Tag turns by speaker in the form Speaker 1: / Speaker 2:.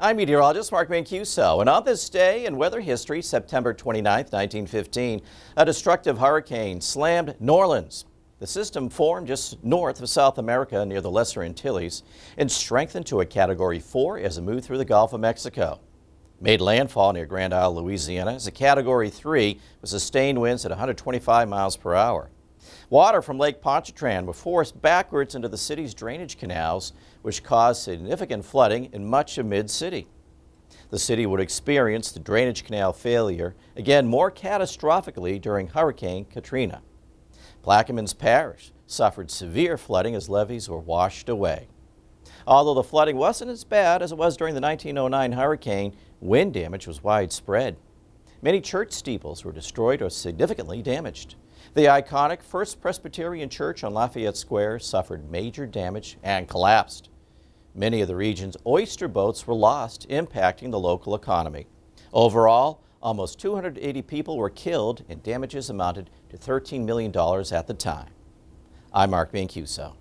Speaker 1: I'm meteorologist Mark Mancuso, and on this day in weather history, September 29, 1915, a destructive hurricane slammed New Orleans. The system formed just north of South America near the Lesser Antilles and strengthened to a Category 4 as it moved through the Gulf of Mexico. Made landfall near Grand Isle, Louisiana as a Category 3 with sustained winds at 125 miles per hour. Water from Lake Pontchartrain were forced backwards into the city's drainage canals, which caused significant flooding in much of mid-city. The city would experience the drainage canal failure again more catastrophically during Hurricane Katrina. Plaquemines Parish suffered severe flooding as levees were washed away. Although the flooding wasn't as bad as it was during the 1909 hurricane, wind damage was widespread. Many church steeples were destroyed or significantly damaged. The iconic First Presbyterian Church on Lafayette Square suffered major damage and collapsed. Many of the region's oyster boats were lost, impacting the local economy. Overall, almost 280 people were killed and damages amounted to $13 million at the time. I'm Mark Mancuso.